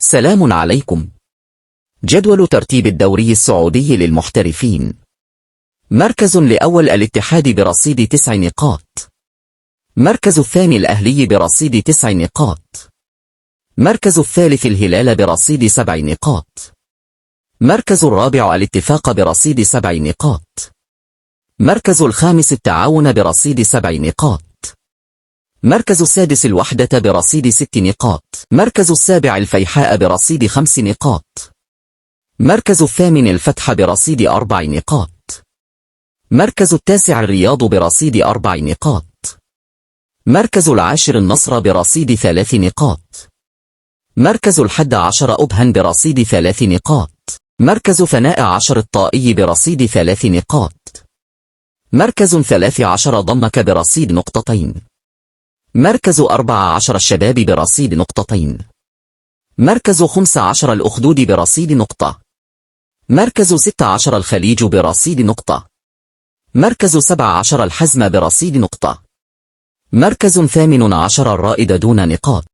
سلام عليكم. جدول ترتيب الدوري السعودي للمحترفين. مركز لأول الاتحاد برصيد 9 نقاط. مركز الثاني الأهلي برصيد 9 نقاط. مركز الثالث الهلال برصيد 7 نقاط. مركز الرابع الاتفاق برصيد 7 نقاط. مركز الخامس التعاون برصيد 7 نقاط. مركز السادس الوحدة برصيد 6 نقاط. مركز السابع الفيحاء برصيد 5 نقاط. مركز الثامن الفتح برصيد 4 نقاط. مركز التاسع الرياض برصيد 4 نقاط. مركز العاشر النصر برصيد 3 نقاط. مركز 11 أبها برصيد 3 نقاط. مركز 12 الطائي برصيد 3 نقاط. مركز 13 ضمك برصيد نقطتين. مركز 14 الشباب برصيد نقطتين. مركز 15 الأخدود برصيد نقطة. مركز 16 الخليج برصيد نقطة. مركز 17 الحزم برصيد نقطة. مركز 18 الرائد دون نقاط.